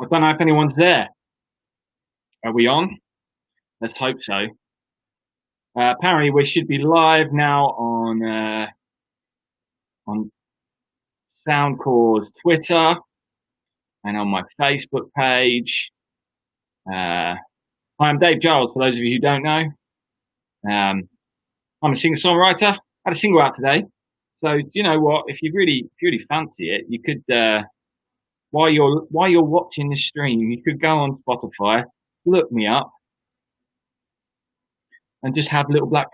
don't know if anyone's there. Are we on? Let's hope so. Apparently, we should be live now on Soundcore's Twitter and on my Facebook page. Hi, I'm Dave Giles, for those of you who don't know. I'm a singer-songwriter. I had a single out today. So, do you know what? If you really fancy it, you could, while you're watching the stream, you could go on Spotify, look me up, and just have Little Black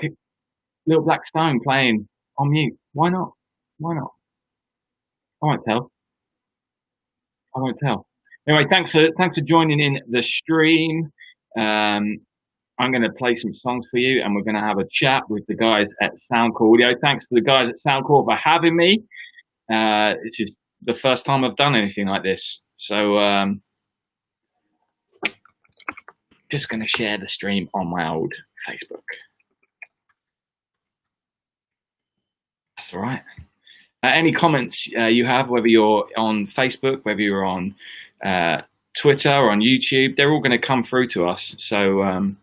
Stone playing on mute. Why not? Why not? I won't tell. Anyway, thanks for joining in the stream. I'm going to play some songs for you, and we're going to have a chat with the guys at Soundcore Audio. Thanks to the guys at Soundcore for having me. It's just the first time I've done anything like this, so just going to share the stream on my old Facebook. That's all right. Any comments you have, whether you're on Facebook, whether you're on Twitter or on YouTube, they're all going to come through to us. So,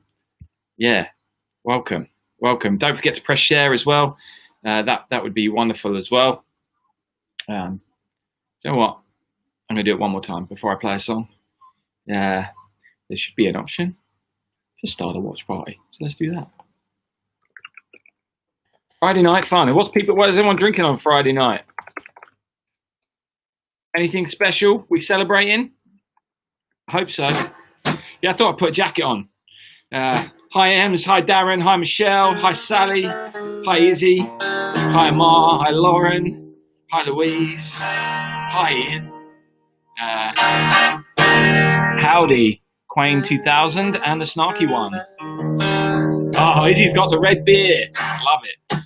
yeah, welcome. Don't forget to press share as well. That would be wonderful as well. You know what? I'm going to do it one more time before I play a song. There should be an option to start a watch party. So let's do that. Friday night fun. What is everyone drinking on Friday night? Anything special? We celebrating? I hope so. Yeah, I thought I'd put a jacket on. Hi Ems, hi Darren, hi Michelle, hi Sally, hi Izzy, hi Amar, hi Lauren, hi Louise, hi Ian. Howdy, Quayne 2000 and the Snarky One. Oh, Izzy's got the red beard. Love it.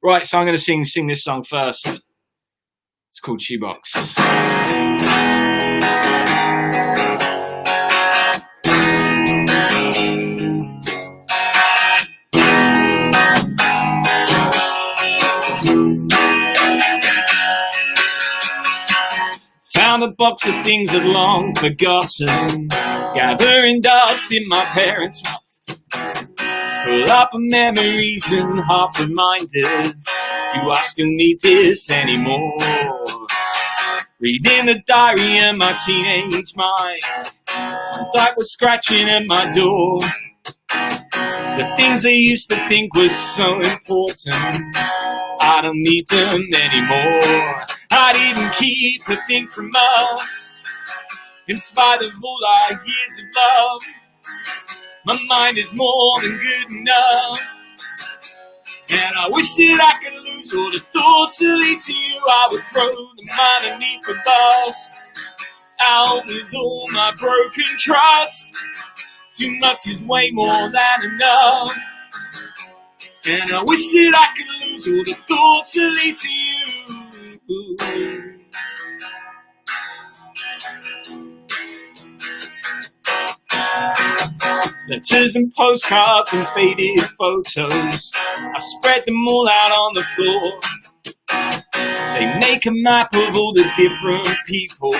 Right, so I'm going to sing this song first. It's called Shoebox. Found a box of things I'd long forgotten, gathering dust in my parents' mouth. Full up of memories and half reminders. Do I still need this anymore? Reading the diary of my teenage mind. One type was scratching at my door. The things I used to think was so important, I don't need them anymore. I didn't keep a thing from us, in spite of all our years of love. My mind is more than good enough, and I wish that I could lose all the thoughts that lead to you. I would throw the mind underneath the bus, out with all my broken trust. Too much is way more than enough, and I wish that I could lose all the thoughts that lead to you. Letters and postcards and faded photos, I've spread them all out on the floor. They make a map of all the different people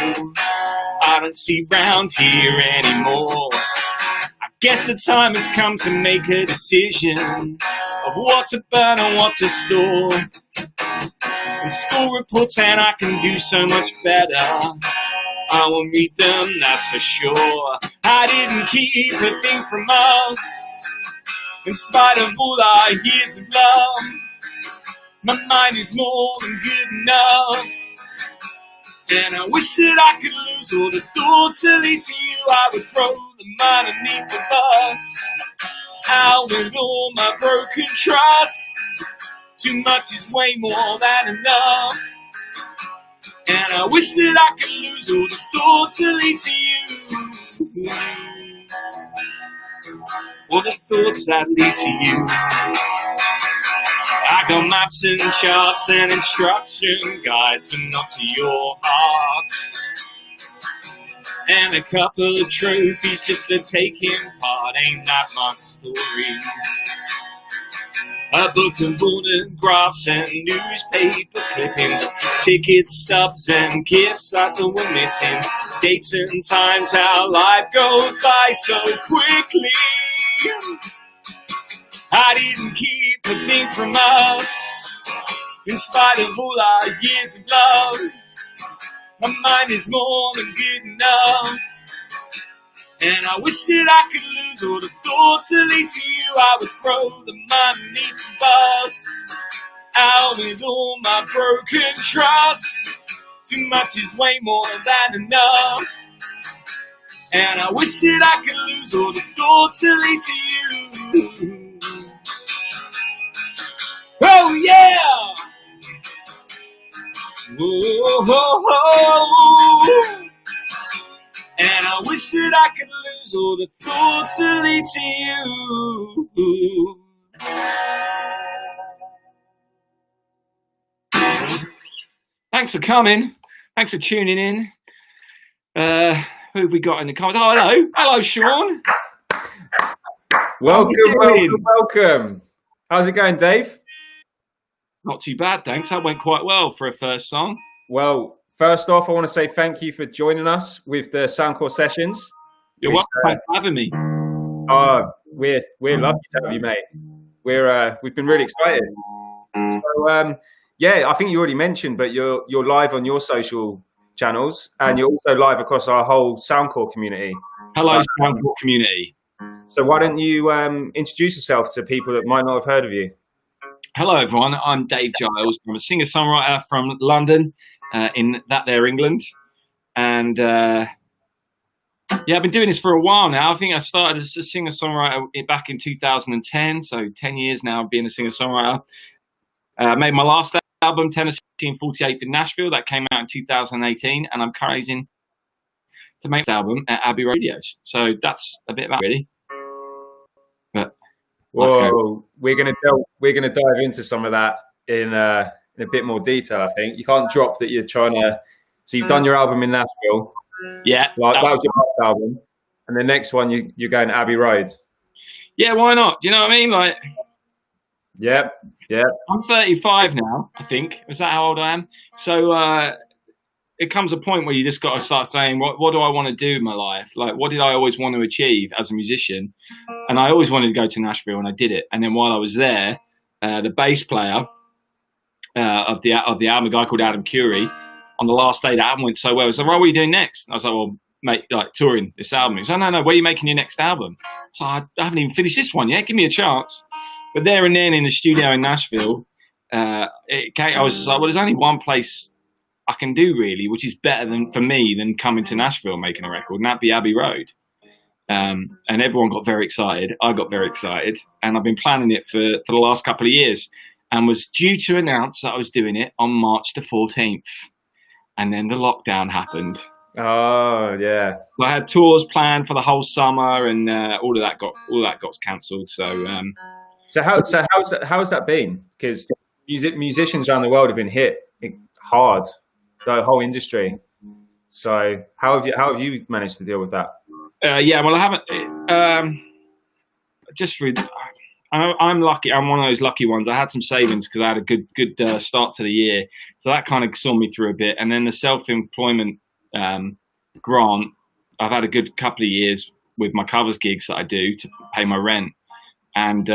I don't see round here anymore. I guess the time has come to make a decision of what to burn and what to store. And school reports, and I can do so much better. I won't read them, that's for sure. I didn't keep a thing from us, in spite of all our years of love. My mind is more than good enough, and I wish that I could lose all the thoughts that lead to you. I would throw them underneath the bus, out with all my broken trust. Too much is way more than enough, and I wish that I could lose all the thoughts that lead to you. All the thoughts that lead to you. I got maps and charts and instruction guides, but not to your heart. And a couple of trophies just for taking part. Ain't that my story? A book of photographs and newspaper clippings, ticket stubs and gifts that were missing, dates and times, how life goes by so quickly. I didn't keep a thing from us, in spite of all our years of love. My mind is more than good enough, and I wish that I could lose all the thoughts that lead to you. I would throw them underneath the bus, out with all my broken trust. Too much is way more than enough, and I wish that I could lose all the thoughts that lead to you. Oh yeah! Whoa, whoa, whoa. And I wish that I could lose all the thoughts that lead to you. Thanks for coming. Thanks for tuning in. Who have we got in the comments? Oh, hello. Hello, Sean. Welcome. How's it going, Dave? Not too bad, thanks. That went quite well for a first song. Well, first off, I want to say thank you for joining us with the Soundcore sessions. You're welcome. Thanks for having me. We're lucky to have you, mate. We've been really excited. So, yeah, I think you already mentioned, but you're live on your social channels, and you're also live across our whole Soundcore community. Hello, Soundcore community. So why don't you introduce yourself to people that might not have heard of you? Hello, everyone. I'm Dave Giles. I'm a singer-songwriter from London, in that there England. And yeah, I've been doing this for a while now. I think I started as a singer-songwriter back in 2010, so 10 years now being a singer-songwriter. Made my last album, Tennessee and 48th in Nashville. That came out in 2018, and I'm currently to make this album at Abbey Radios. So that's a bit about it, really. But whoa, we're gonna dive into some of that in a bit more detail. I think you can't drop that you're trying to. So you've done your album in Nashville. Yeah, that was your last album, and the next one you're going to Abbey Road. Yeah, why not? You know what I mean? Like, yep. I'm 35 now. I think is that how old I am? So it comes a point where you just got to start saying, what do I want to do in my life? Like, what did I always want to achieve as a musician? And I always wanted to go to Nashville, and I did it. And then while I was there, the bass player of the album, a guy called Adam Curry, on the last day, the album went so well. He was like, "What are you doing next?" I was like, "Well, mate, like touring this album." He was like, "No, where are you making your next album?" So I haven't even finished this one yet. Give me a chance. But there and then in the studio in Nashville, I was just like, well, there's only one place I can do really, which is better for me than coming to Nashville and making a record, and that'd be Abbey Road. And everyone got very excited. I got very excited, and I've been planning it for the last couple of years, and was due to announce that I was doing it on March the 14th, and then the lockdown happened. Oh yeah. So I had tours planned for the whole summer, and all that got cancelled. So how's that been? Because musicians around the world have been hit hard, the whole industry. So how have you managed to deal with that? Yeah, well, I haven't. I'm lucky. I'm one of those lucky ones. I had some savings because I had a good start to the year, so that kind of saw me through a bit. And then the self-employment grant, I've had a good couple of years with my covers gigs that I do to pay my rent. And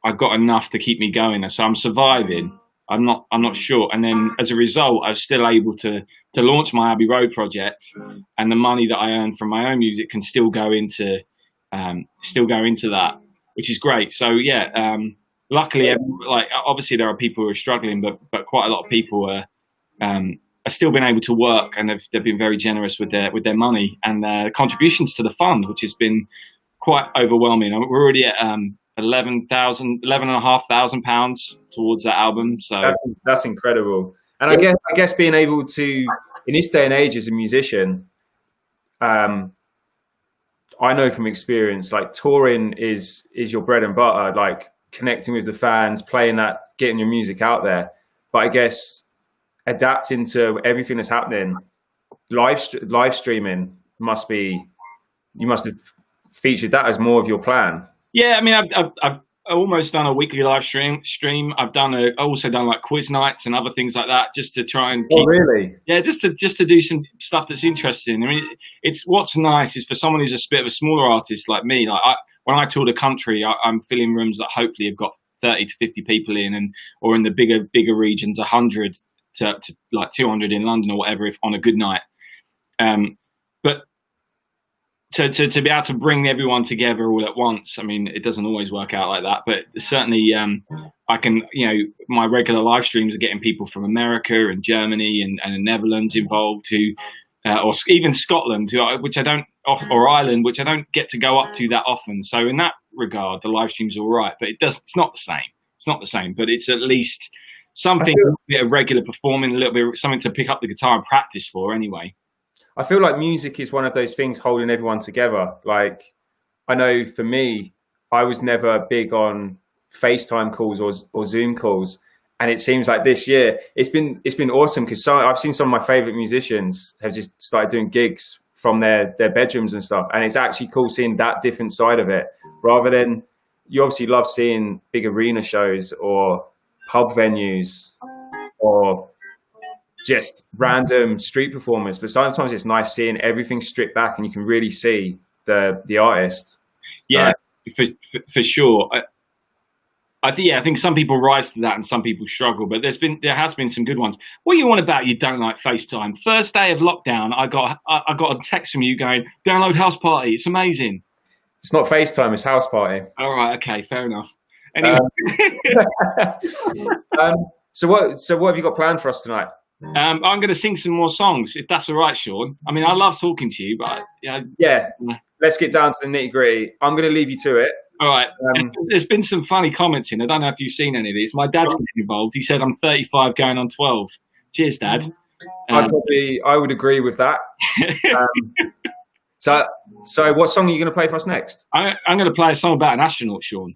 I've got enough to keep me going, so I'm surviving. I'm not sure. And then as a result, I was still able to launch my Abbey Road project, and the money that I earn from my own music can still go into that, which is great. So yeah, luckily, like obviously there are people who are struggling, but quite a lot of people are still been able to work, and they've been very generous with their money and their contributions to the fund, which has been quite overwhelming. We're already at £11,500 towards that album. So that's incredible. And I guess being able to, in this day and age as a musician, I know from experience, like touring is your bread and butter, like connecting with the fans, playing that, getting your music out there. But I guess adapting to everything that's happening, live streaming you must have featured that as more of your plan. Yeah, I mean, almost done a weekly live stream. I've also done like quiz nights and other things like that, just to try and Oh, really? yeah, just to do some stuff that's interesting. I mean, it's what's nice is for someone who's a bit of a smaller artist like me. Like when I tour the country, I'm filling rooms that hopefully have got 30 to 50 people in, or in the bigger regions, 100 to like 200 in London or whatever, if on a good night. But to be able to bring everyone together all at once, I mean, it doesn't always work out like that, but certainly I can, my regular live streams are getting people from America and Germany and the Netherlands involved, or even Scotland, which I don't, or Ireland, which I don't get to go up to that often. So in that regard, the live stream's all right, but it's not the same. It's not the same, but it's at least something, a bit of regular performing, a little bit, something to pick up the guitar and practice for anyway. I feel like music is one of those things holding everyone together. Like, I know for me, I was never big on FaceTime calls or Zoom calls, and it seems like this year it's been awesome because I've seen some of my favorite musicians have just started doing gigs from their bedrooms and stuff, and it's actually cool seeing that different side of it. Rather than, you obviously love seeing big arena shows or pub venues or just random street performers, but sometimes it's nice seeing everything stripped back and you can really see the artist. Yeah, for sure. I think some people rise to that and some people struggle, but there has been some good ones. What are you on about? You don't like FaceTime? First day of lockdown, I got a text from you going, download House Party. It's amazing. It's not FaceTime, it's House Party. All right, okay, fair enough. Anyway, so what have you got planned for us tonight? I'm going to sing some more songs, if that's all right, Sean. I mean, I love talking to you, but yeah, let's get down to the nitty gritty. I'm going to leave you to it. All right. There's been some funny comments in. I don't know if you've seen any of these. My dad's getting involved. He said I'm 35 going on 12. Cheers, Dad. I would agree with that. So what song are you going to play for us next? I'm going to play a song about an astronaut, Sean.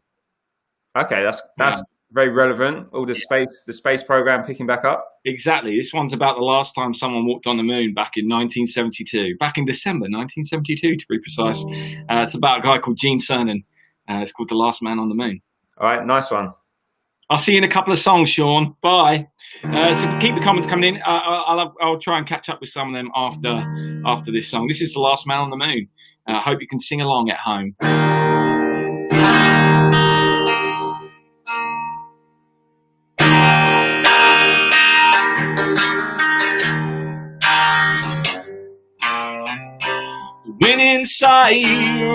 Okay, that's very relevant. All the space program picking back up. Exactly. This one's about the last time someone walked on the moon back in 1972. Back in December 1972, to be precise. It's about a guy called Gene Cernan. It's called The Last Man on the Moon. All right, nice one. I'll see you in a couple of songs, Sean. Bye. So keep the comments coming in. I'll try and catch up with some of them after this song. This is The Last Man on the Moon. I hope you can sing along at home. When inside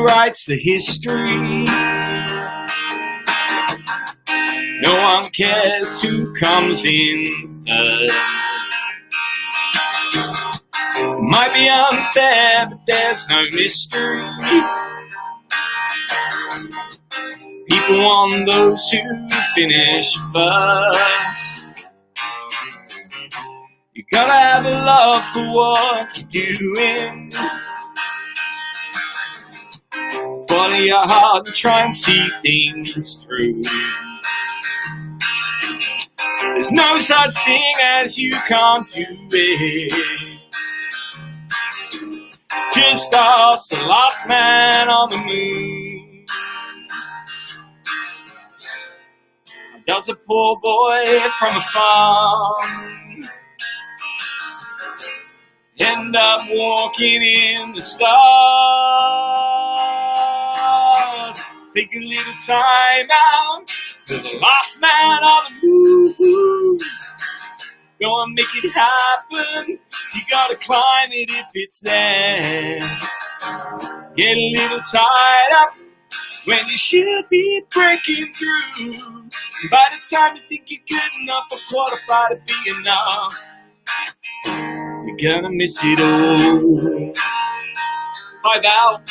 writes the history, no one cares who comes in third. Might be unfair, but there's no mystery. People want those who finish first. You gotta have a love for what you're doing. Follow your heart and try and see things through. There's no such thing as you can't do it. Just ask the last man on the moon. Does a poor boy from a farm end up walking in the stars? Take a little time out for the last man on the moon. Go and make it happen. You gotta climb it if it's there. Get a little tied up when you should be breaking through. And by the time you think you're good enough, a quarter fight to be enough. You're gonna miss it all. Hi, Val.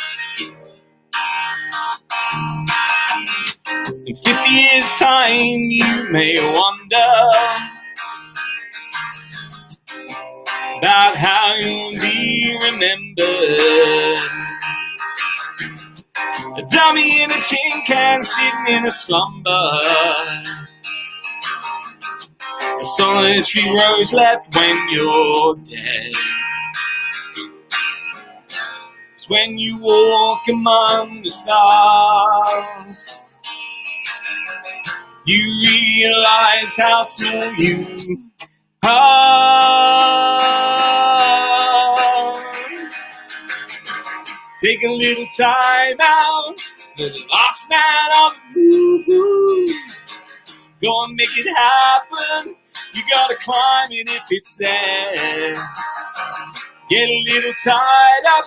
In 50 years' time, you may wonder about how you'll be remembered. A dummy in a tin can sitting in a slumber. A solitary rose left when you're dead. It's when you walk among the stars. You realize how small you are. Take a little time out for the last man on the moon. Go and make it happen. You gotta climb it if it's there. Get a little tied up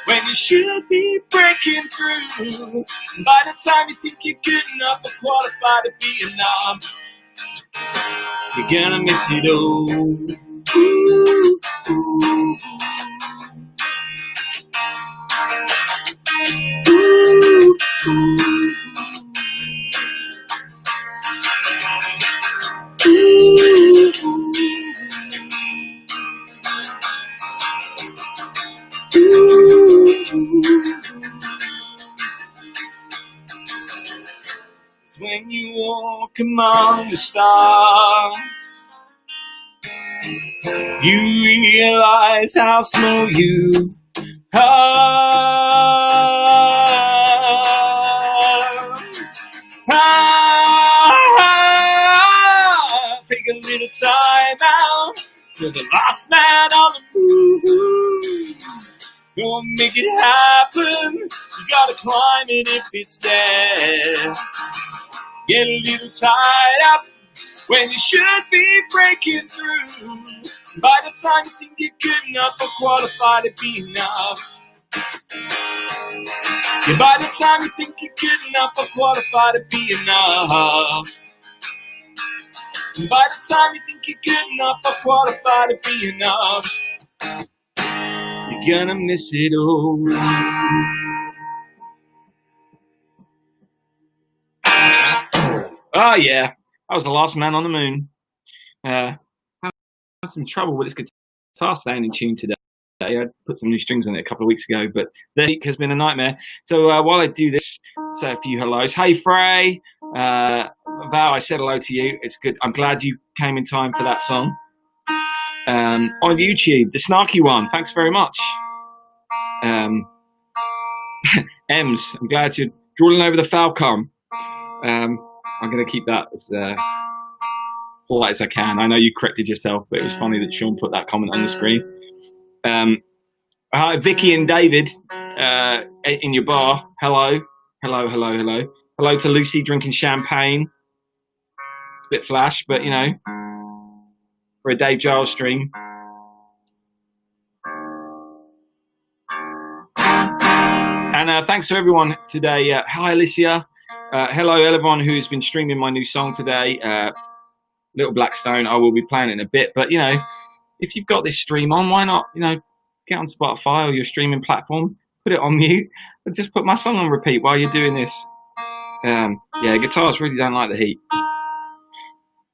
when you should be breaking through. By the time you think you're good enough or qualified to be enough, you're gonna miss it all. Ooh, ooh. Ooh, ooh. It's when you walk among the stars, you realize how small you are. Take a little time out for the last man on the moon. Go and make it happen. You gotta climb it if it's there. Get a little tied up when you should be breaking through. By the time you think you're good enough or qualified to be enough, yeah, by the time you think you're good enough or qualified to be enough, by the time you think you're good enough or qualified to be enough, you're gonna miss it all. Oh yeah, I was the last man on the moon. I had some trouble with this guitar staying in tune today. I put some new strings on it a couple of weeks ago, but the week has been a nightmare. So while I do this, say a few hellos. Hey Frey, Val, I said hello to you. It's good. I'm glad you came in time for that song. On YouTube, the snarky one. Thanks very much. Ems, I'm glad you're drooling over the Falcon. I'm going to keep that as polite as I can. I know you corrected yourself, but it was funny that Sean put that comment on the screen. Hi, Vicky and David in your bar. Hello. Hello, hello, hello. Hello to Lucy drinking champagne. It's a bit flash, but, you know, for a Dave Giles stream. And thanks to everyone today. Hi, Alicia. Hello, everyone who's been streaming my new song today, Little Black Stone. I will be playing it in a bit, but, you know, if you've got this stream on, why not, you know, get on Spotify or your streaming platform, put it on mute, and just put my song on repeat while you're doing this. Yeah, guitars really don't like the heat.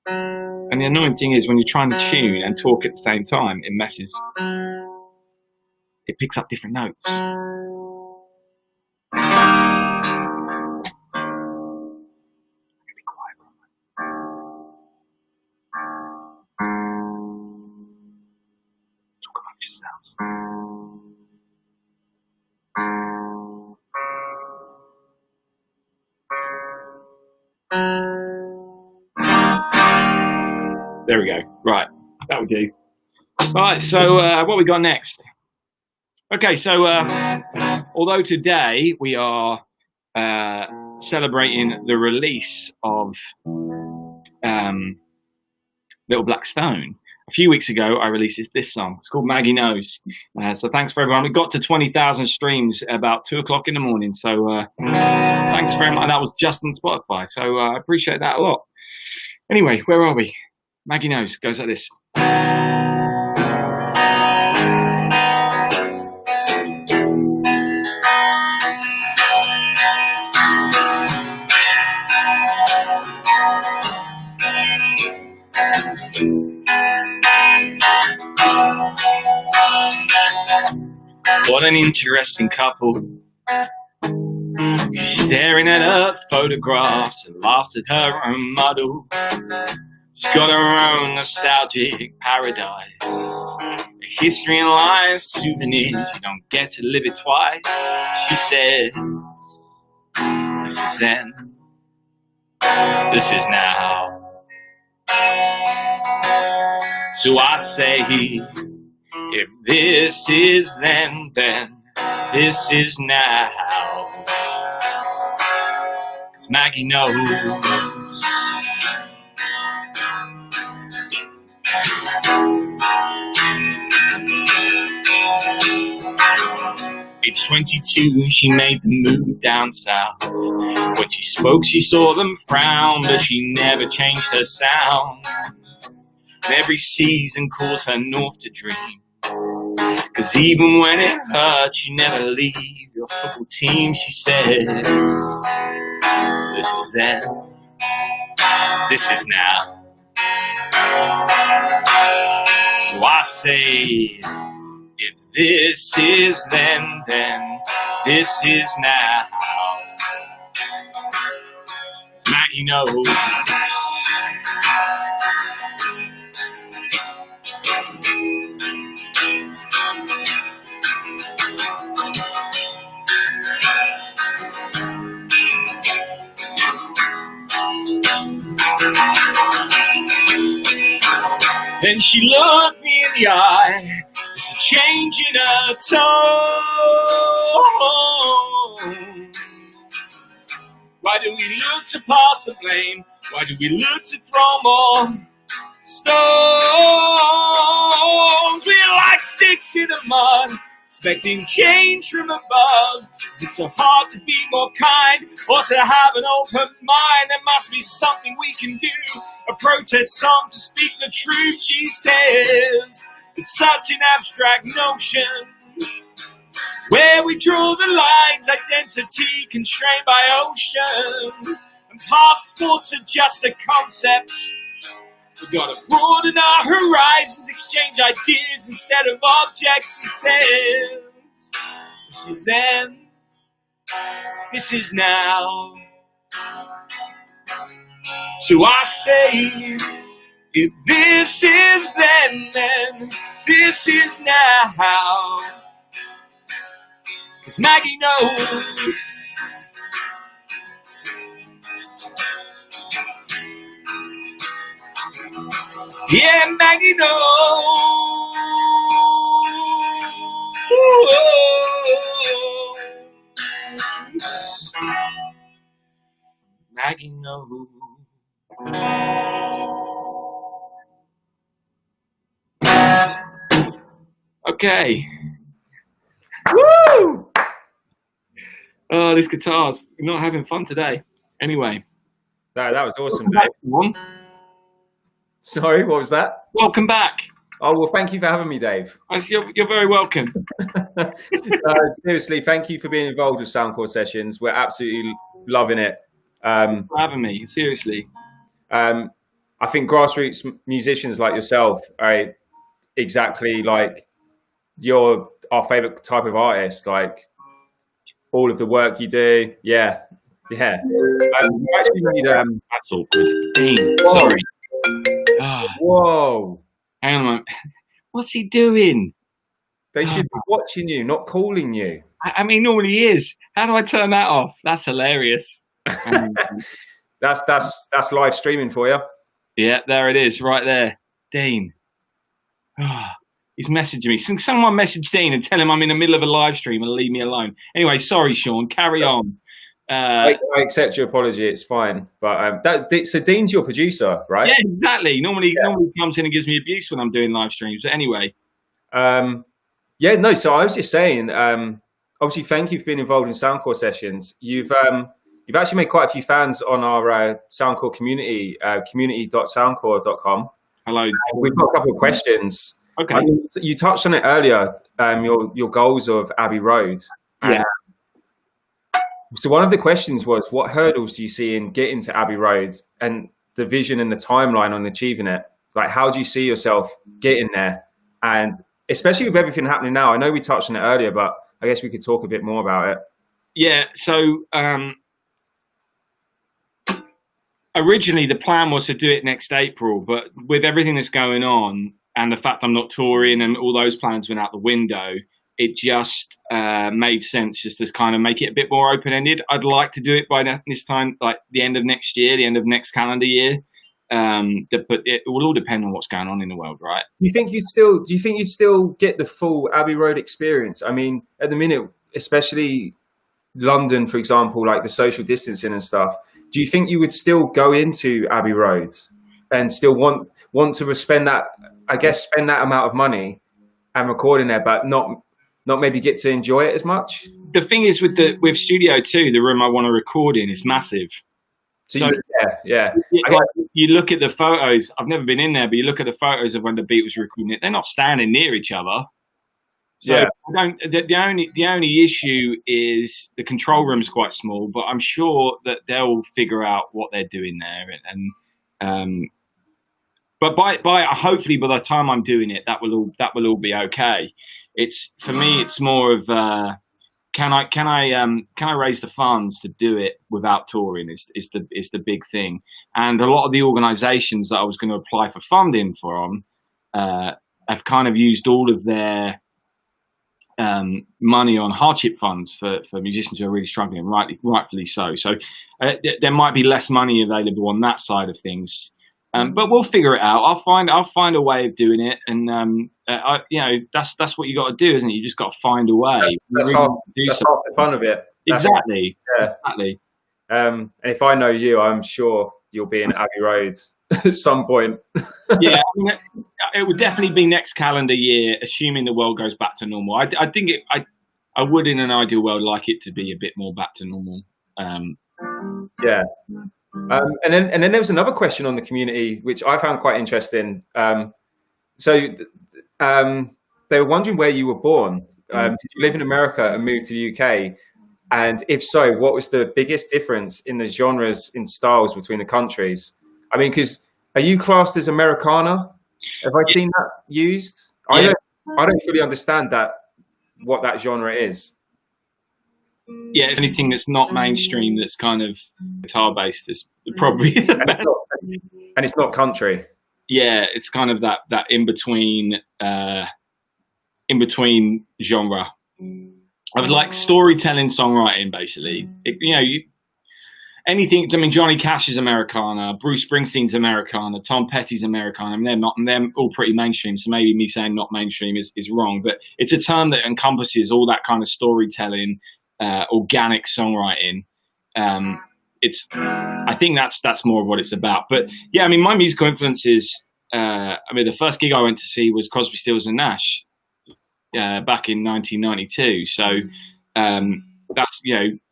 And the annoying thing is when you're trying to tune and talk at the same time, it messes. It picks up different notes. There we go. Right, that will do. All right, so what we got next? Okay, so although today we are celebrating the release of Little Black Stone, a few weeks ago I released this song. It's called Maggie Knows. So thanks for everyone. We got to 20,000 streams about 2 o'clock in the morning. So thanks very much. That was just on Spotify. So I appreciate that a lot. Anyway, where are we? Maggie Knows goes like this. What an interesting couple. She's staring at her photographs and laughs at her own model. She's got her own nostalgic paradise. A history and life, souvenirs, you don't get to live it twice. She said, this is Zen. This is now. So I say, if this is then this is now. 'Cause Maggie knows. Age 22, she made the move down south. When she spoke, she saw them frown, but she never changed her sound. And every season calls her north to dream. 'Cause even when it hurts, you never leave your football team, she says. This is then, this is now. So I say, if this is then this is now. Maggie knows. Then she looked me in the eye, there's a change in her tone. Why do we look to pass the blame? Why do we look to throw more stones? We're like sticks in the mud, expecting change from above. Is it so hard to be more kind or to have an open mind? There must be something we can do, a protest song to speak the truth, she says. It's such an abstract notion, where we draw the lines, identity constrained by ocean, and passports are just a concept. We've got to broaden our horizons, exchange ideas instead of objects, she says. This is then, this is now. So I say, if this is then this is now. 'Cause Maggie knows. Yeah, Maggie knows. Maggie knows. Okay. Woo! Oh, this guitar's not having fun today. Anyway. No, that was awesome, Dave. Sorry, what was that? Welcome back. Oh, well, thank you for having me, Dave. You're very welcome. Seriously, thank you for being involved with Soundcore sessions. We're absolutely loving it. For having me, seriously. I think grassroots musicians like yourself are exactly like you're our favorite type of artist. Like all of the work you do, yeah. You actually need that's awkward. Dean, whoa. Sorry. Whoa! Hang on a moment. What's he doing? They should be watching you, not calling you. I mean, normally he is. How do I turn that off? That's hilarious. That's live streaming for you. Yeah, there it is, right there. Dean. He's messaging me. Someone message Dean and tell him I'm in the middle of a live stream and leave me alone. Anyway, sorry, Sean. Carry on. I accept your apology. It's fine. But so Dean's your producer, right? Yeah, exactly. Normally comes in and gives me abuse when I'm doing live streams. But anyway. Yeah, no. So I was just saying. Obviously, thank you for being involved in Soundcore sessions. You've actually made quite a few fans on our Soundcore community, community.soundcore.com. Hello. We've got a couple of questions. Okay. I mean, you touched on it earlier. Your goals of Abbey Road. Yeah. So one of the questions was, what hurdles do you see in getting to Abbey Road, and the vision and the timeline on achieving it? Like, how do you see yourself getting there? And especially with everything happening now, I know we touched on it earlier, but I guess we could talk a bit more about it. Yeah. So originally the plan was to do it next April, but with everything that's going on and the fact I'm not touring and all those plans went out the window, it just made sense just to kind of make it a bit more open-ended. I'd like to do it by this time, like the end of next year, the end of next calendar year. But it will all depend on what's going on in the world, right? Do you think you'd still get the full Abbey Road experience? I mean, at the minute, especially London, for example, like the social distancing and stuff, do you think you would still go into Abbey Road and still want to spend that amount of money and record in there, but not maybe get to enjoy it as much? The thing is with Studio 2, the room I want to record in is massive. So yeah. You look at the photos. I've never been in there, but you look at the photos of when the Beatles were recording it. They're not standing near each other. So the only issue is the control room's quite small, but I'm sure that they'll figure out what they're doing there. But hopefully by the time I'm doing it, that will all be okay. For me, it's more of can I raise the funds to do it without touring is the big thing. And a lot of the organisations that I was going to apply for funding from have kind of used all of their money on hardship funds for musicians who are really struggling, rightfully so. So there might be less money available on that side of things. But we'll figure it out. I'll find a way of doing it, and that's what you got to do, isn't it? You just got to find a way. That's half the fun of it. Exactly. And if I know you, I'm sure you'll be in Abbey Road at some point. Yeah, it would definitely be next calendar year, assuming the world goes back to normal. I think I would, in an ideal world, like it to be a bit more back to normal. Yeah. And then there was another question on the community, which I found quite interesting. So they were wondering where you were born. Did you live in America and move to the UK? And if so, what was the biggest difference in the genres, in styles between the countries? I mean, because are you classed as Americana? Have I seen that used? Yeah. I don't fully understand what that genre is. Yeah, it's anything that's not mainstream that's kind of guitar based is probably and it's not country. Yeah, it's kind of that in between genre. I was like storytelling, songwriting, basically. Anything. I mean, Johnny Cash is Americana, Bruce Springsteen's Americana, Tom Petty's Americana. I mean, they're not, and they're all pretty mainstream. So maybe me saying not mainstream is wrong, but it's a term that encompasses all that kind of storytelling. Organic songwriting. I think that's more of what it's about. But yeah, I mean, my musical influences. The first gig I went to see was Crosby, Stills and Nash back in 1992. So that's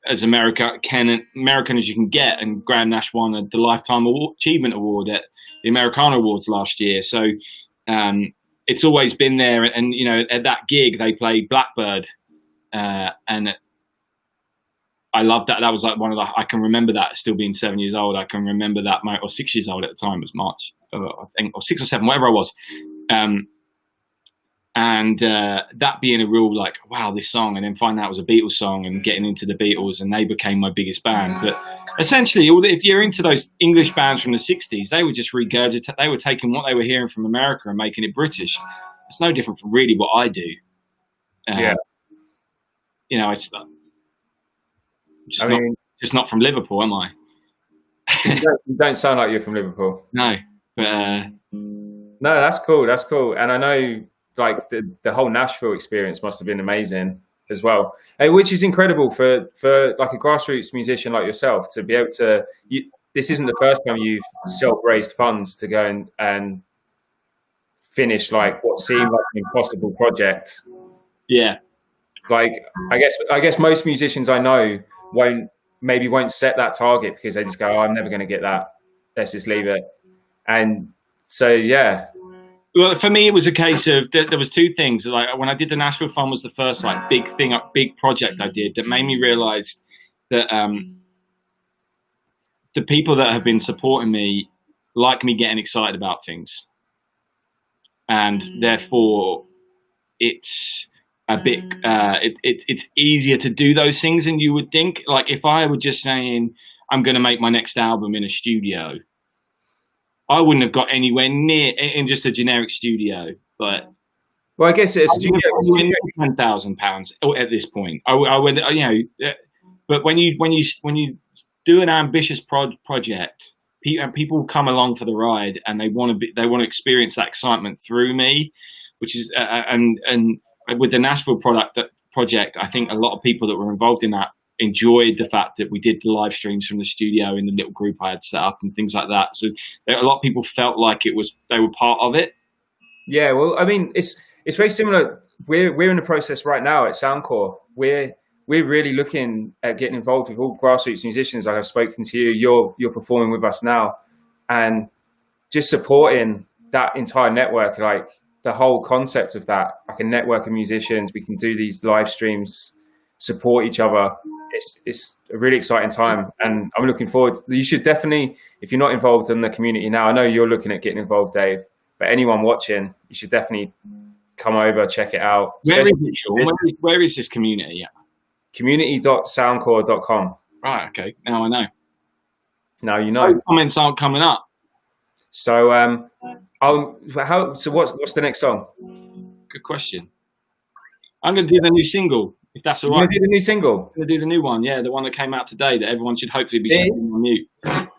as American as you can get. And Graham Nash won the Lifetime Achievement Award at the Americana Awards last year. So it's always been there. And at that gig they played Blackbird, and I love that. That was like I can remember that still being 7 years old. I can remember that, or 6 years old at the time. It was March, I think, or 6 or 7, whatever I was. And that being a real like, wow, this song, and then find out it was a Beatles song and getting into the Beatles, and they became my biggest band. But essentially, if you're into those English bands from the 60s, they were just regurgitating, they were taking what they were hearing from America and making it British. It's no different from really what I do. It's just not from Liverpool, am I? You don't sound like you're from Liverpool. No, but no, that's cool. That's cool. And I know, like the whole Nashville experience must have been amazing as well, which is incredible for like a grassroots musician like yourself to be able to. This isn't the first time you've self-raised funds to go and finish like what seemed like an impossible project. Yeah. Like I guess most musicians I know won't set that target because they just go, I'm never going to get that. Let's just leave it. And so, yeah. Well, for me, it was a case of there was two things. Like when I did the Nashville Fun was the first like big project I did that made me realize that the people that have been supporting me like me getting excited about things, and therefore it's a bit it's easier to do those things than you would think. Like if I were just saying I'm going to make my next album in a studio, I wouldn't have got anywhere near in just a generic studio. But Well, I guess it's £10,000 at this point. I would, but when you do an ambitious project, and people come along for the ride, and they want to experience that excitement through me, which is and with the Nashville project, I think a lot of people that were involved in that enjoyed the fact that we did the live streams from the studio in the little group I had set up and things like that. So a lot of people felt like they were part of it. Yeah, well, I mean, it's very similar. We're in the process right now at Soundcore. We're really looking at getting involved with all grassroots musicians. Like I've spoken to you, you're performing with us now, and just supporting that entire network, like the whole concept of that, like a network of musicians. We can do these live streams, support each other. It's a really exciting time, and I'm looking forward. You should definitely, if you're not involved in the community now, I know you're looking at getting involved, Dave, but anyone watching, you should definitely come over, check it out. Where is it, Sean? Where is this community at? Community.soundcore.com. Right, okay. Now I know. Now you know. Those comments aren't coming up. So what's the next song? Good question. I'm going to do the new single, if that's all right. You're going to do the new single? I'm going to do the new one, yeah, the one that came out today that everyone should hopefully be singing on mute.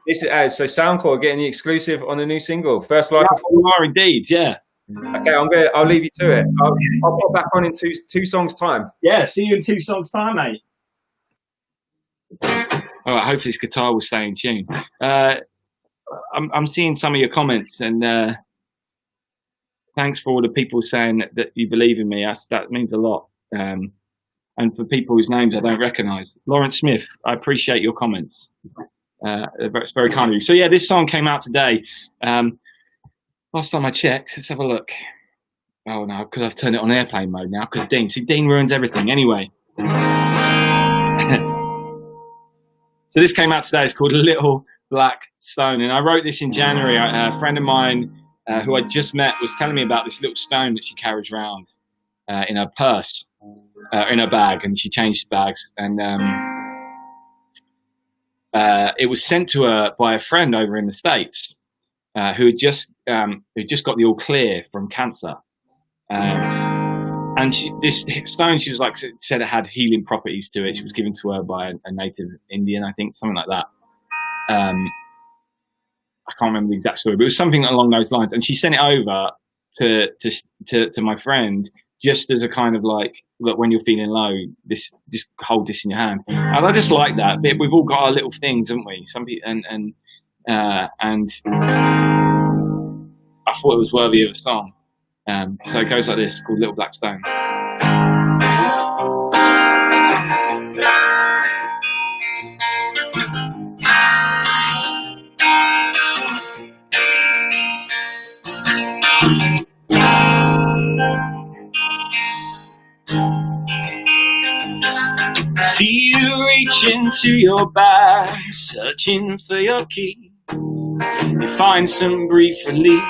This is so Soundcore getting the exclusive on the new single, first live. You are indeed, yeah. Okay, I'll leave you to it. I'll pop back on in two songs time. Yeah, see you in 2 songs time, mate. All right, hopefully this guitar will stay in tune. I'm seeing some of your comments, and thanks for all the people saying that you believe in me. That means a lot. And for people whose names I don't recognise, Lawrence Smith, I appreciate your comments. It's very kind of you. So yeah, this song came out today. Last time I checked, let's have a look. Oh no, because I've turned it on airplane mode now. Because Dean ruins everything. Anyway, so this came out today. It's called Little Black Stone, and I wrote this in January. A friend of mine who I just met was telling me about this little stone that she carries around in her purse, in her bag, and she changed bags, and it was sent to her by a friend over in the States who had just got the all clear from cancer, and this stone, she was like, said it had healing properties to it. She was given to her by a native Indian, I think, something like that. I can't remember the exact story, but it was something along those lines. And she sent it over to my friend, just as a kind of like, look, when you're feeling low, just hold this in your hand. And I just like that. We've all got our little things, haven't we? Some people, and I thought it was worthy of a song. So it goes like this, called Little Black Stone. See you reach into your bag, searching for your key. You find some brief relief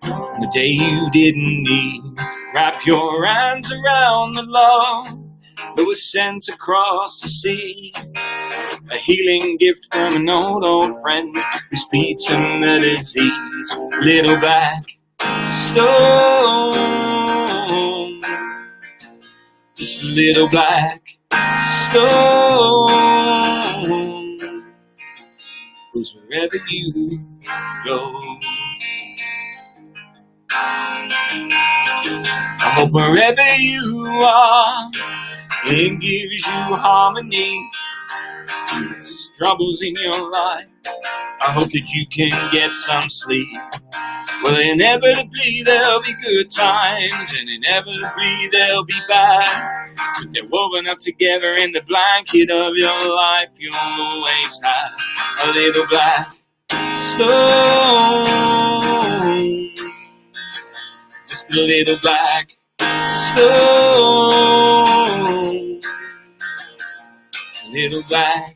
on the day you didn't need. Wrap your hands around the love that was sent across the sea. A healing gift from an old friend who's beaten the disease. Little black stone, just a little black stone, goes wherever you go. I hope wherever you are, it gives you harmony to the struggles in your life. I hope that you can get some sleep. Well, inevitably there'll be good times, and inevitably there'll be bad, but they're woven up together in the blanket of your life. You'll always have a little black stone, just a little black stone, a little black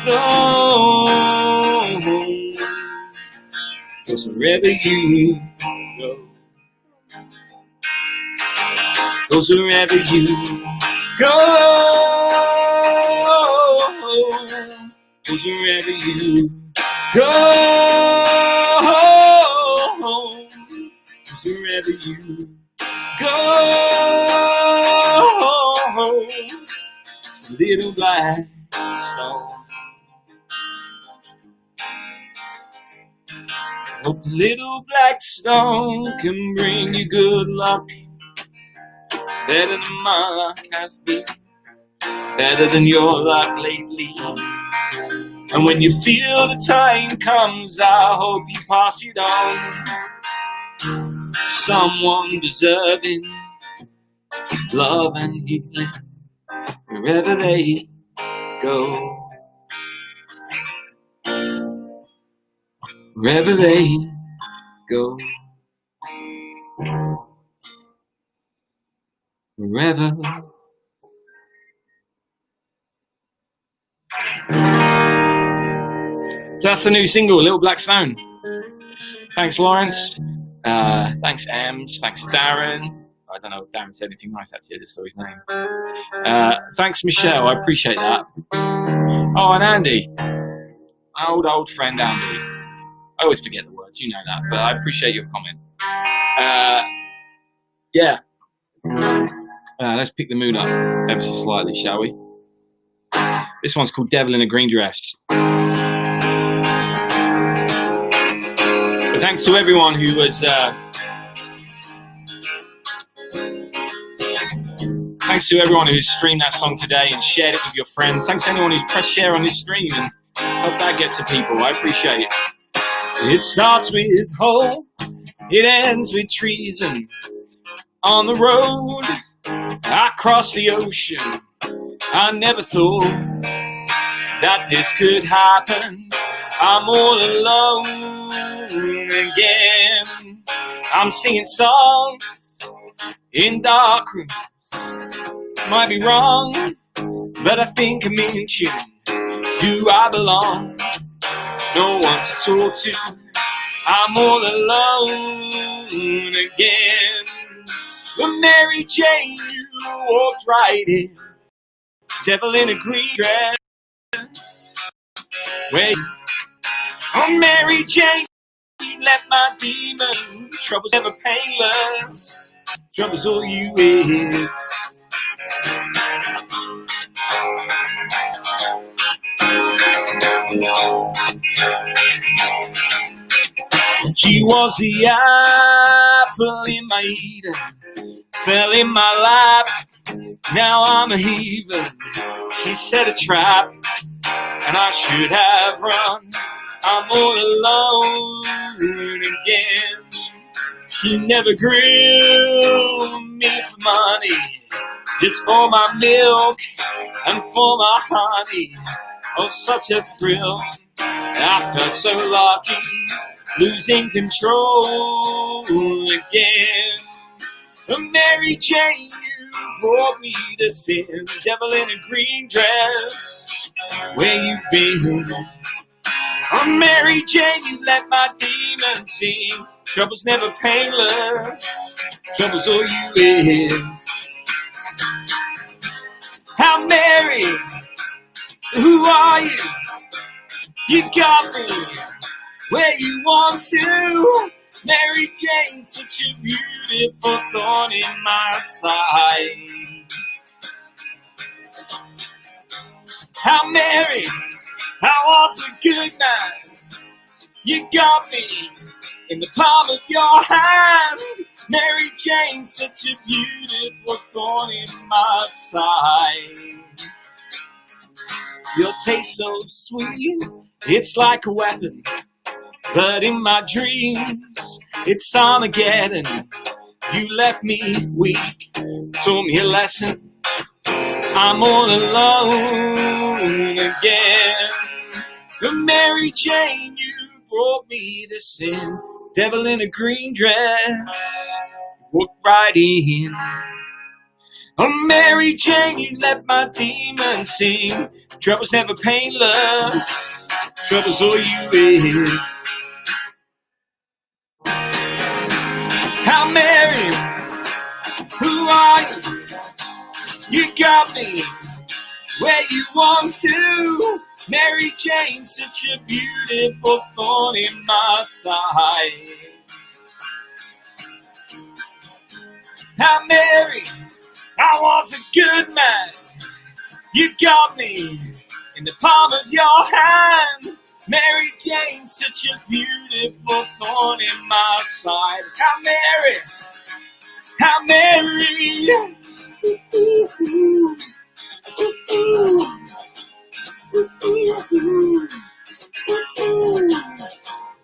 stone, goes wherever you go, goes wherever you go, goes wherever you go, goes wherever you goes, little black stone. Hope little black stone can bring you good luck, better than my luck has been, better than your luck lately. And when you feel the time comes, I hope you pass it on to someone deserving love and healing, wherever they go. Wherever they go, wherever. That's the new single, Little Black Stone. Thanks, Lawrence. Thanks, Ems. Thanks, Darren. I don't know if Darren said anything nice actually, I just saw his name. Thanks, Michelle. I appreciate that. Oh, and Andy. My old friend, Andy. I always forget the words, you know that, but I appreciate your comment. Yeah. Let's pick the mood up ever so slightly, shall we? This one's called Devil in a Green Dress. But thanks to everyone who was... thanks to everyone who's streamed that song today and shared it with your friends. Thanks to anyone who's pressed share on this stream and helped that get to people. I appreciate it. It starts with hope, it ends with treason. On the road, I crossed the ocean. I never thought that this could happen. I'm all alone again. I'm singing songs in dark rooms. Might be wrong, but I think I'm in tune. Do I belong? No one to talk to. I'm all alone again. But Mary Jane, you walked right in. Devil in a green dress. Wait. Oh, Mary Jane, you let my demon. Trouble's never painless. Trouble's all you is. She was the apple in my Eden, fell in my lap, now I'm a heathen. She set a trap, and I should have run. I'm all alone again. She never grilled me for money, just for my milk and for my honey. Oh, such a thrill, I felt so lucky, losing control again. Oh, Mary Jane, you brought me to sin. Devil in a green dress, where you been? Oh, Mary Jane, you let my demons sing. Trouble's never painless, trouble's all you is. How Mary, who are you? You got me where you want to. Mary Jane, such a beautiful thorn in my side. How Mary, I was a good man. You got me in the palm of your hand. Mary Jane, such a beautiful thorn in my side. Your taste so sweet, it's like a weapon. But in my dreams, it's Armageddon. You left me weak, taught me a lesson. I'm all alone again. But Mary Jane, you brought me to sin. Devil in a green dress, walked right in. Oh, Mary Jane, you let my demons sing. Trouble's never painless, trouble's all you is. How Mary, who are you? You got me where you want to. Mary Jane, such a beautiful thorn in my side. How Mary, I was a good man. You got me in the palm of your hand. Mary Jane, such a beautiful thorn in my side. How Mary, how Mary.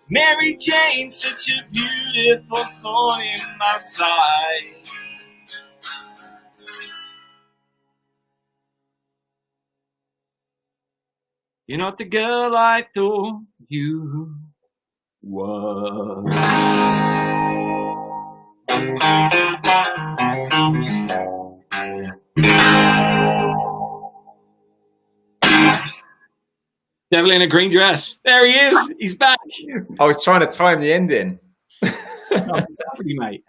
Mary Jane, such a beautiful thorn in my side. You're not the girl I thought you were. Devil in a green dress. There he is. He's back. I was trying to time the ending. Mate.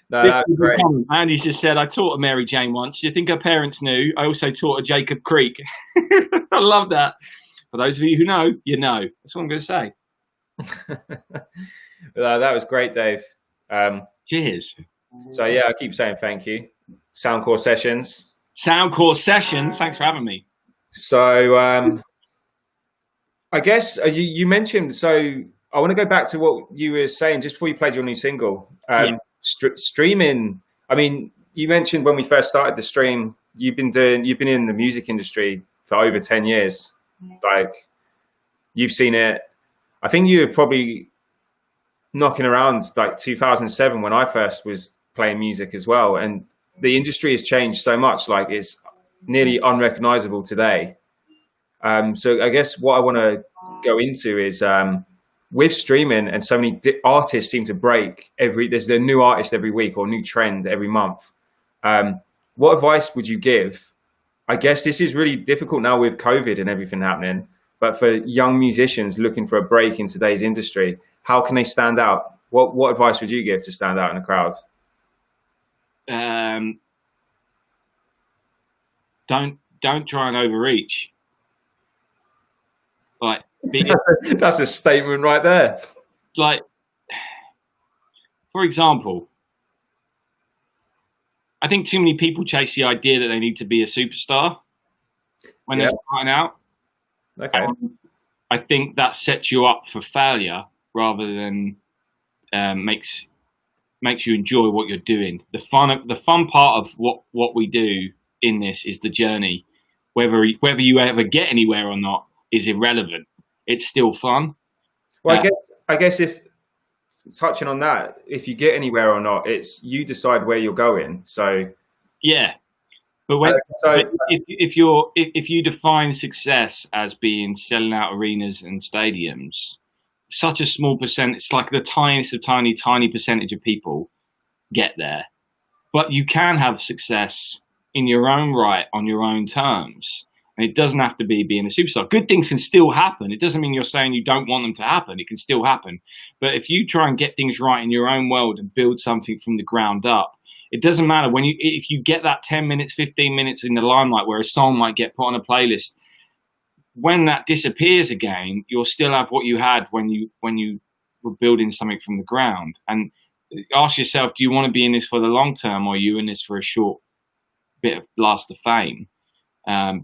No, that's great. Andy's just said, I taught a Mary Jane once. Do you think her parents knew? I also taught a Jacob Creek. I love that. For those of you who know, you know. That's what I'm going to say. That was great, Dave. Cheers. So, yeah, I keep saying thank you. Soundcore Sessions. Soundcore Sessions. Thanks for having me. So, I guess you mentioned, so I want to go back to what you were saying just before you played your new single. Streaming, I mean, you mentioned when we first started the stream, you've been in the music industry for over 10 years. Like, you've seen it. I think you were probably knocking around like 2007 when I first was playing music as well. And the industry has changed so much, like it's nearly unrecognizable today. So I guess what I want to go into is with streaming and so many artists seem to break there's a new artist every week or new trend every month. What advice would you give? I guess this is really difficult now with COVID and everything happening, but for young musicians looking for a break in today's industry, how can they stand out? What advice would you give to stand out in the crowd? Don't try and overreach. Like, that's a statement right there. Like, for example, I think too many people chase the idea that they need to be a superstar when they're starting out. Okay. I think that sets you up for failure rather than makes you enjoy what you're doing. The fun part of what we do in this is the journey. Whether you ever get anywhere or not is irrelevant. It's still fun. Well, I guess if touching on that, if you get anywhere or not, it's you decide where you're going. So yeah, but if you define success as being selling out arenas and stadiums, such a small percent, it's like the tiniest of tiny percentage of people get there. But you can have success in your own right on your own terms. And it doesn't have to be being a superstar. Good things can still happen. It doesn't mean you're saying you don't want them to happen. It can still happen. But if you try and get things right in your own world and build something from the ground up, it doesn't matter if you get that 10 minutes, 15 minutes in the limelight where a song might get put on a playlist. When that disappears again, you'll still have what you had when you were building something from the ground. And ask yourself, do you want to be in this for the long term, or are you in this for a short bit of blast of fame?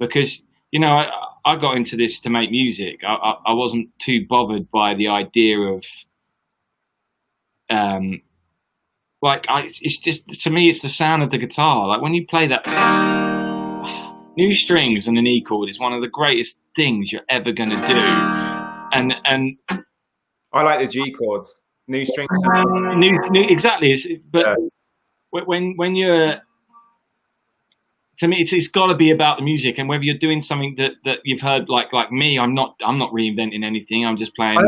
Because, you know, I got into this to make music. I wasn't too bothered by the idea of, it's just, to me, it's the sound of the guitar. Like when you play that new strings and an E chord is one of the greatest things you're ever going to do. And I like the G chords, new strings. New exactly. But when you're, to me, it's got to be about the music, and whether you're doing something that you've heard, like me, I'm not reinventing anything. I'm just playing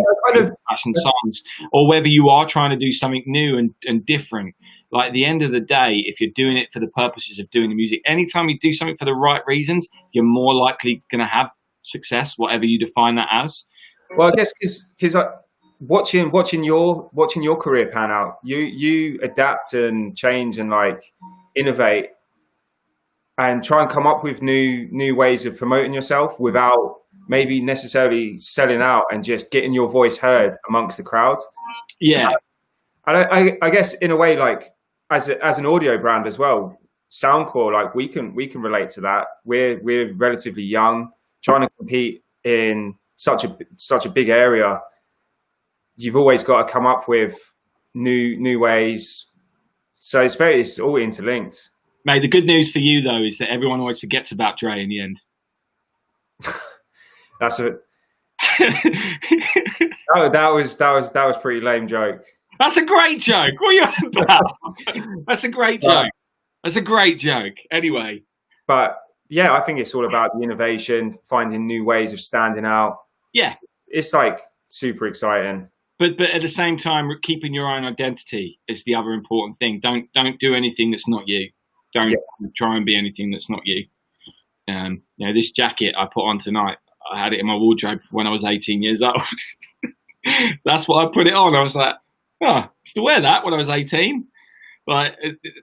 fashion songs, or whether you are trying to do something new and different. Like at the end of the day, if you're doing it for the purposes of doing the music, anytime you do something for the right reasons, you're more likely going to have success, whatever you define that as. Well, I guess because watching your career pan out, you adapt and change and like innovate. And try and come up with new ways of promoting yourself without maybe necessarily selling out and just getting your voice heard amongst the crowd. Yeah. And I guess in a way, like as an audio brand as well, Soundcore, like we can relate to that. We're relatively young, trying to compete in such a big area. You've always got to come up with new ways. So it's all interlinked. Mate, the good news for you though is that everyone always forgets about Dre in the end. That's a that was pretty lame joke. That's a great joke. What are you on about? That's a great joke. That's a great joke. Anyway. But yeah, I think it's all about the innovation, finding new ways of standing out. Yeah. It's like super exciting. But at the same time, keeping your own identity is the other important thing. Don't do anything that's not you. Don't try and be anything that's not you. You know, this jacket I put on tonight, I had it in my wardrobe when I was 18 years old. That's what I put it on. I was like, oh, I used to wear that when I was 18. But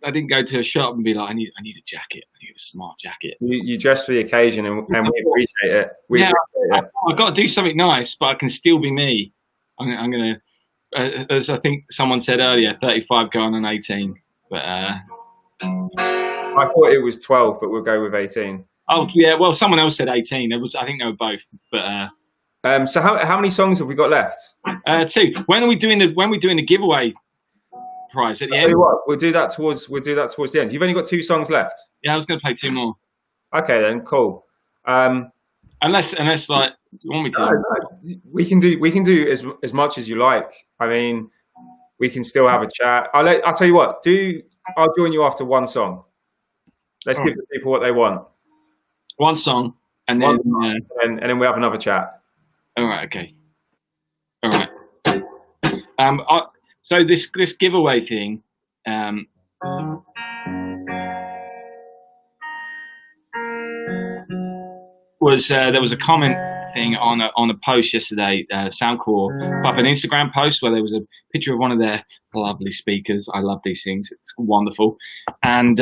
I didn't go to a shop and be like, I need a jacket. I need a smart jacket. You dress for the occasion, and we appreciate it. I've got to do something nice, but I can still be me. I'm going to, as I think someone said earlier, 35 going on 18. But I thought it was 12, but we'll go with 18. Oh yeah, well, someone else said 18. I think they were both. But so how many songs have we got left? 2. When are we doing the giveaway prize at the end? We'll do that towards the end. You've only got 2 songs left. Yeah, I was going to play 2 more. Okay, then cool. Unless like you want me to. No, we can do as much as you like. I mean, we can still have a chat. I'll tell you what. I'll join you after one song. Let's give the people what they want. One song, and then we have another chat. All right. Okay. All right. So this giveaway thing. There was a comment thing on a post yesterday. Soundcore put up an Instagram post where there was a picture of one of their lovely speakers. I love these things; it's wonderful. And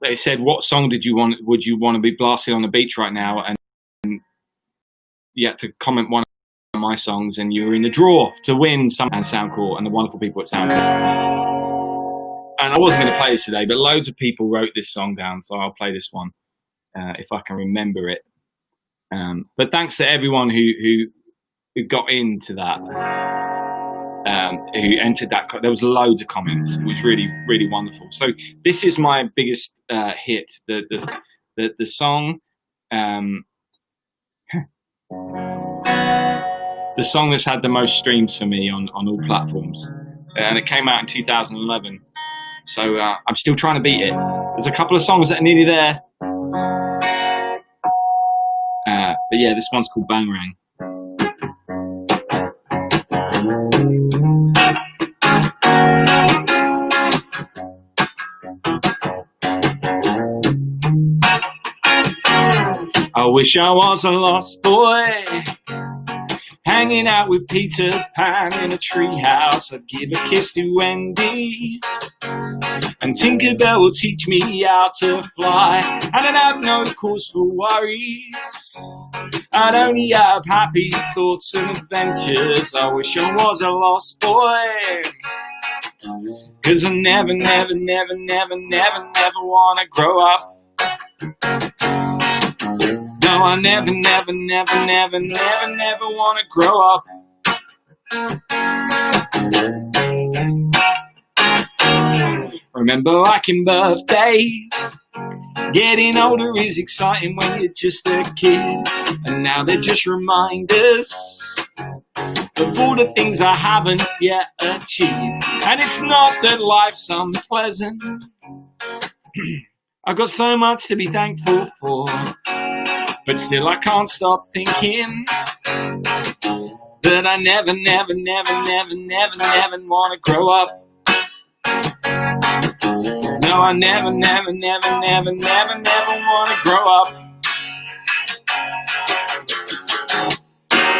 they said, "What song would you want to be blasting on the beach right now?" And you had to comment one of my songs, and you were in the draw to win some Soundcore and the wonderful people at Soundcore. And I wasn't going to play this today, but loads of people wrote this song down, so I'll play this one. If I can remember it. But thanks to everyone who got into that, who entered that. There was loads of comments. It was really, really wonderful. So this is my biggest hit. The song, the song that's had the most streams for me on all platforms, and it came out in 2011. So I'm still trying to beat it. There's a couple of songs that are nearly there. But yeah, this one's called Bangarang. I wish I was a lost boy, hanging out with Peter Pan in a treehouse. I'd give a kiss to Wendy, and Tinkerbell will teach me how to fly. And I'd have no cause for worries. I'd only have happy thoughts and adventures. I wish I was a lost boy, 'cause I never wanna grow up. No, I never wanna grow up. Remember liking birthdays. Getting older is exciting when you're just a kid, and now they're just reminders of all the things I haven't yet achieved. And it's not that life's unpleasant. I've got so much to be thankful for, but still I can't stop thinking that I never want to grow up. No, I never want to grow up.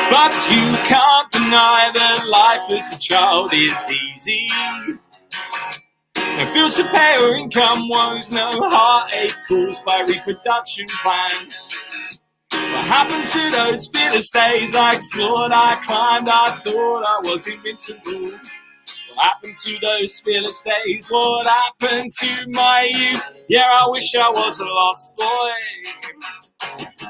But you can't deny that life as a child is easy. No bills to pay or income woes, no heartache caused by reproduction plans. What happened to those fearless days? I explored, I climbed, I thought I was invincible. What happened to those fearless days? What happened to my youth? Yeah, I wish I was a lost boy,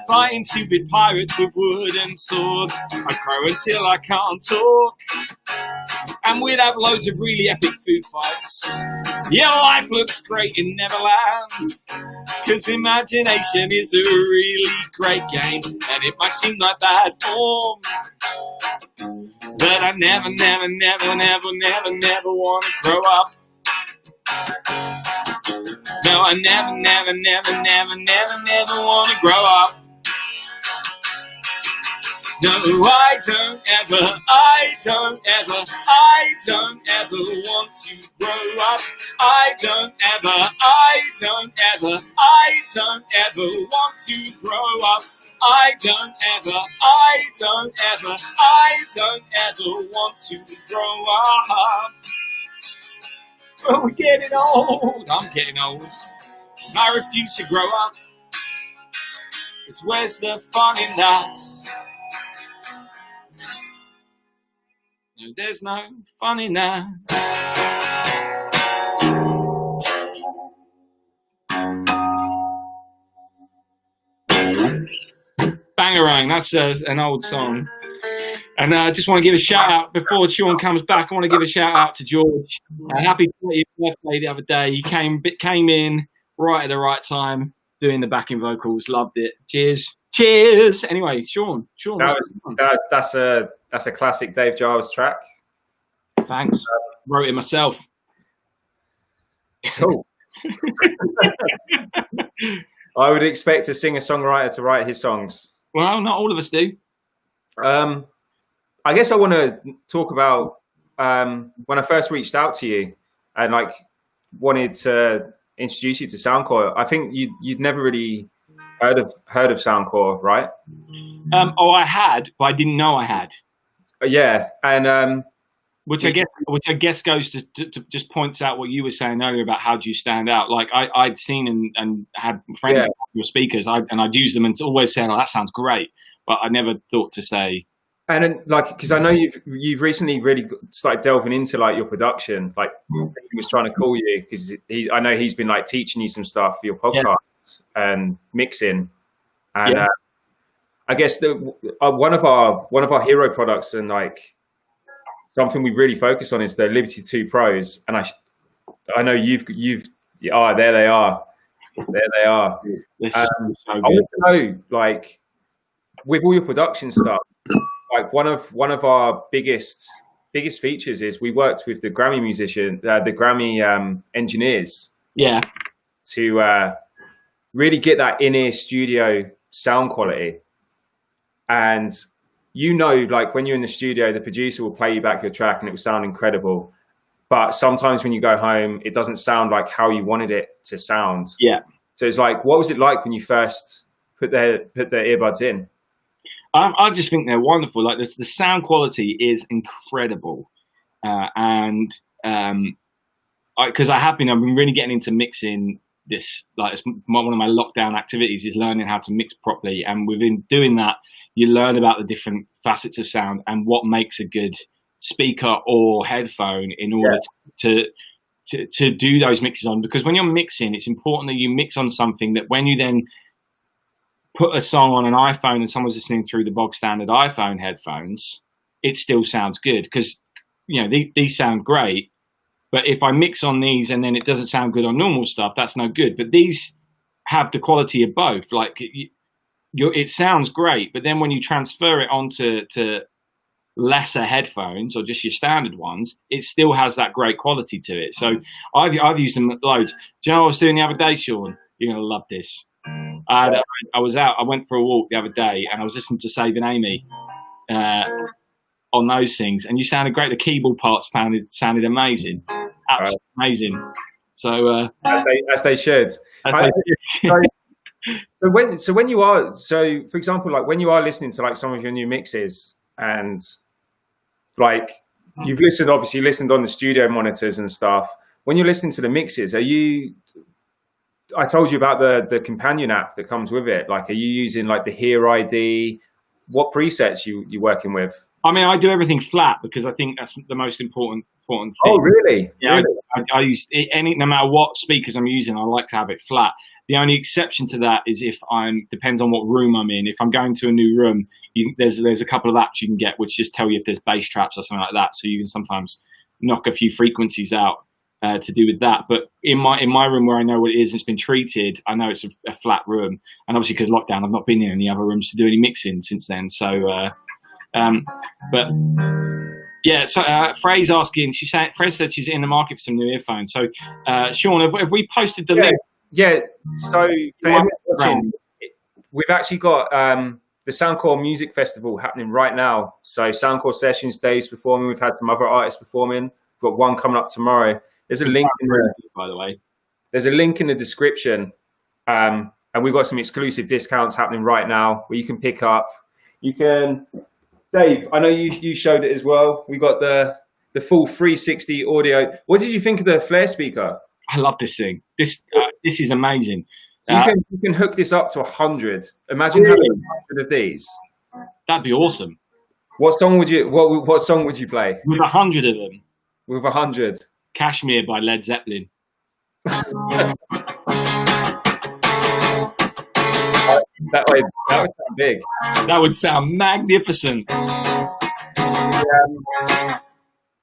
fighting stupid pirates with wooden swords. I crow until I can't talk, and we'd have loads of really epic food fights. Yeah, life looks great in Neverland, 'cause imagination is a really great game, and it might seem like bad form, but I never, never, never, never, never, never want to grow up. No, I never, never, never, never, never, never want to grow up. No, I don't ever want to grow up. I don't ever want to grow up. I don't ever want to grow up. But we're getting old. I'm getting old. I refuse to grow up. It's where's the fun in that? No, there's no fun in that. Bangarang, that's an old song. And I just want to give a shout out, before Sean comes back, I want to give a shout out to George. Happy 30th birthday the other day. He came in right at the right time, doing the backing vocals. Loved it. Cheers. Anyway, Sean. That's a classic Dave Giles track. Thanks. Wrote it myself. Cool. I would expect a singer-songwriter to write his songs. Well, not all of us do. I guess I want to talk about when I first reached out to you and like wanted to introduce you to Soundcore. I think you'd never really heard of Soundcore, right? I had, but I didn't know I had. Yeah, and which I guess goes to just points out what you were saying earlier about how do you stand out. Like I'd seen and had friends with your speakers, and I'd used them and always said, "Oh, that sounds great," but I never thought to say. And then, like, because I know you've recently really started delving into like your production. Like he was trying to call you because I know he's been like teaching you some stuff for your podcast and mixing. And I guess one of our hero products and like something we really focus on is the Liberty 2 Pros. And I know you've there they are. I want to know, like, with all your production stuff. Like one of our biggest features is we worked with the Grammy the Grammy engineers. Yeah. To really get that in-ear studio sound quality. And like when you're in the studio, the producer will play you back your track and it will sound incredible. But sometimes when you go home, it doesn't sound like how you wanted it to sound. Yeah. So it's like, what was it like when you first put the earbuds in? I just think they're wonderful. Like the sound quality is incredible, and because I've been really getting into mixing this. Like it's one of my lockdown activities is learning how to mix properly, and within doing that, you learn about the different facets of sound and what makes a good speaker or headphone in order to do those mixes on. Because when you're mixing, it's important that you mix on something that when you then put a song on an iPhone and someone's listening through the bog standard iPhone headphones, it still sounds good because, these sound great. But if I mix on these and then it doesn't sound good on normal stuff, that's no good. But these have the quality of both. Like it sounds great, but then when you transfer it onto lesser headphones or just your standard ones, it still has that great quality to it. So I've used them loads. Do you know what I was doing the other day, Sean? You're gonna love this. I went for a walk the other day and I was listening to Saving Amy on those things, and you sounded great. The keyboard parts sounded amazing, absolutely amazing. So as they should. So when you are, for example, like when you are listening to like some of your new mixes, and like you've obviously listened on the studio monitors and stuff. When you're listening to the mixes, I told you about the companion app that comes with it. Like, are you using like the Hear ID? What presets you working with? I mean, I do everything flat because I think that's the most important thing. Oh, really? Yeah, Really? I use no matter what speakers I'm using, I like to have it flat. The only exception to that is if depends on what room I'm in. If I'm going to a new room, there's a couple of apps you can get which just tell you if there's bass traps or something like that. So you can sometimes knock a few frequencies out to do with that. But in my room where I know what it is and it's been treated, I know it's a flat room. And obviously because lockdown, I've not been in any other rooms to do any mixing since then. So, but yeah. So Frey's asking. Frey said she's in the market for some new earphones. So Sean, have we posted the link? Yeah. So for everyone watching, we've actually got the Soundcore Music Festival happening right now. So Soundcore Sessions, Dave's performing. We've had some other artists performing. We've got one coming up tomorrow. There's a link by the way. There's a link in the description, and we've got some exclusive discounts happening right now where you can pick up. You can, Dave. I know you showed it as well. We got the full 360 audio. What did you think of the Flare speaker? I love this thing. This is amazing. So you can hook this up to 100. Imagine having 100 of these. That'd be awesome. What song would you play? With 100 of them. With 100. Kashmir by Led Zeppelin. That would sound big. That would sound magnificent.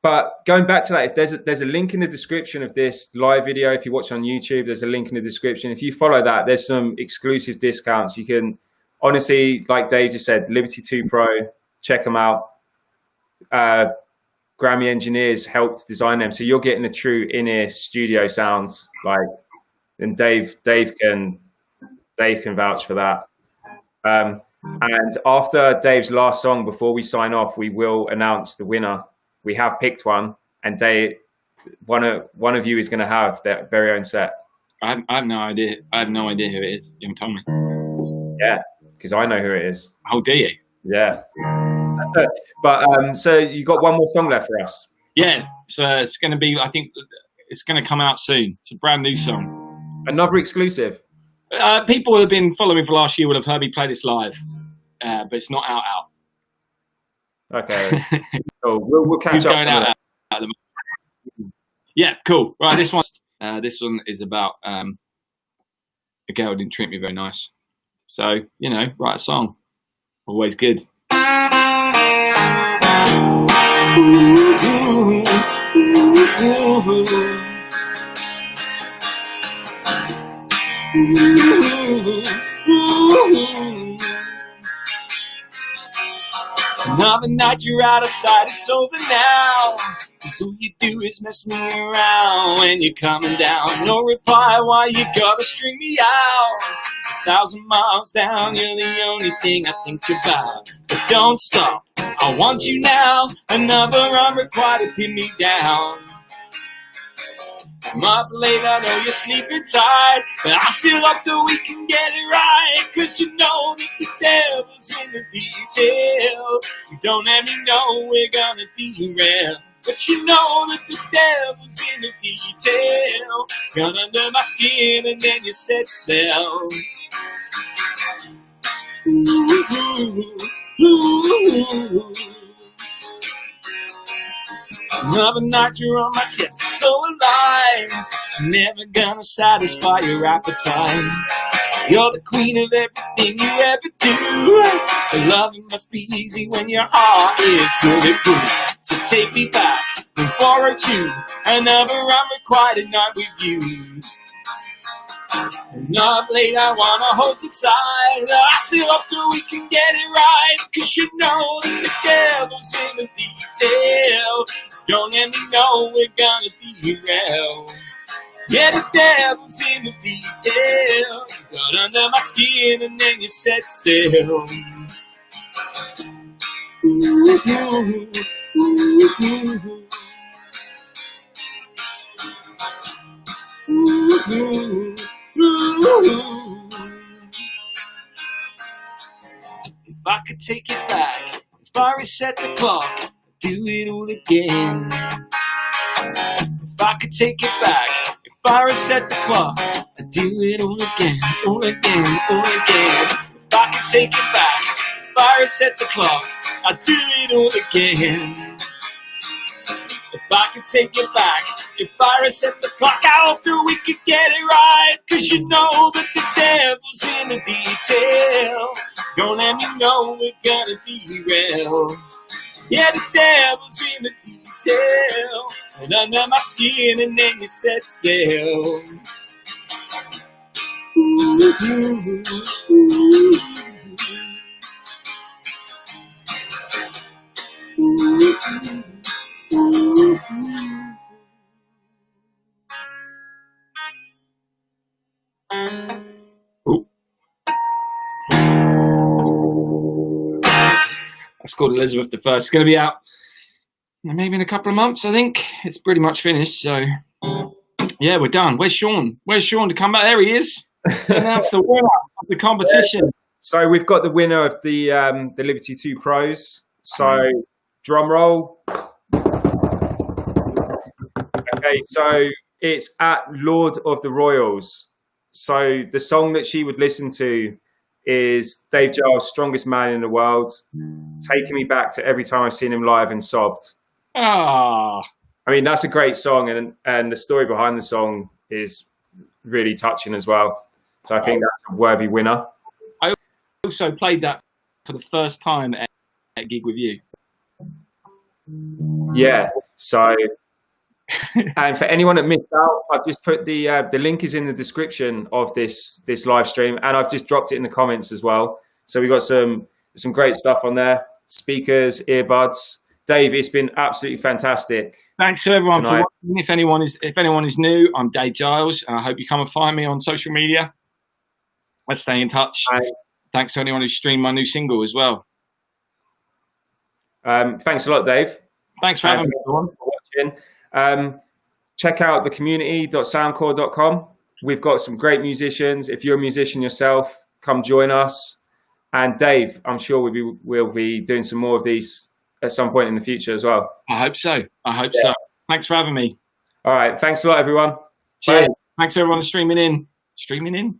But going back to that, if there's a link in the description of this live video. If you watch on YouTube, there's a link in the description. If you follow that, there's some exclusive discounts. You can honestly, like Dave just said, Liberty 2 Pro, check them out. Grammy engineers helped design them, so you're getting a true in-ear studio sound. And Dave can vouch for that. And after Dave's last song, before we sign off, we will announce the winner. We have picked one, and one of you is going to have their very own set. I have no idea. I have no idea who it is. You haven't told me. Yeah, because I know who it is. How dare you? Yeah. But so you got one more song left for us. Yeah, so it's going to be. I think it's going to come out soon. It's a brand new song. Another exclusive. People who have been following me for last year will have heard me play this live, but it's not out. Okay. So we'll catch up. Out yeah, cool. Right, this one is about a girl who didn't treat me very nice. So write a song. Always good. Another night you're out of sight, it's over now. Cause all you do is mess me around when you're coming down. No reply, why you gotta string me out? 1,000 miles down, you're the only thing I think about. But don't stop, I want you now. Another unrequited pin me down. I'm up late, I know you're sleeping tight, but I still hope that we can get it right. Cause you know that the devil's in the detail. You don't let me know we're gonna derail, but you know that the devil's in the detail. Got under my skin and then you set sail. Another night you're on my chest, so alive. Never gonna satisfy your appetite. You're the queen of everything you ever do. Loving must be easy when your heart is good at good. So take me back from 402, another unrequited night with you. And up late I wanna hold you tight. I still hope that we can get it right. Cause you know that the devil's in the detail. Don't let me know we're gonna derail. Yeah, the devil's in the detail. Got under my skin and then you set sail. If I could take it back, if I reset the clock, do it all again. If I could take it back, if I reset the clock, I'd do it all again, all again, all again. If I could take it back, if I reset the clock, I'd do it all again. If I could take it back, if I reset the clock, I hope that we could get it right. Cause you know that the devil's in the detail. Don't let me know we're gonna derail. Yeah, the devil's in the detail. And under my skin and then you set sail. That's called Elizabeth I. It's going to be out maybe in a couple of months, I think. It's pretty much finished, so yeah, we're done. Where's Sean? Where's Sean to come back? There he is. That's the winner of the competition. So we've got the winner of the Liberty 2 Pros. So drum roll. Okay, so it's at Lord of the Royals. So the song that she would listen to is Dave Giles' Strongest Man in the World, taking me back to every time I've seen him live and sobbed. Ah, I mean, that's a great song, and the story behind the song is really touching as well. So I think that's a worthy winner. I also played that for the first time at a gig with you. Yeah, so... And for anyone that missed out, I've just put the link is in the description of this live stream, and I've just dropped it in the comments as well. So we've got some great stuff on there: speakers, earbuds. Dave, it's been absolutely fantastic. Thanks to everyone for watching. If anyone is new, I'm Dave Giles, and I hope you come and find me on social media. Let's stay in touch. Thanks to anyone who streamed my new single as well. Thanks a lot, Dave. Thanks for having me, everyone, for watching. Check out thecommunity.soundcore.com. We've got some great musicians. If you're a musician yourself, come join us. And Dave, I'm sure we'll be doing some more of these at some point in the future as well. I hope so. So. Thanks for having me. All right. Thanks a lot, everyone. Cheers. Bye. Thanks for everyone streaming in.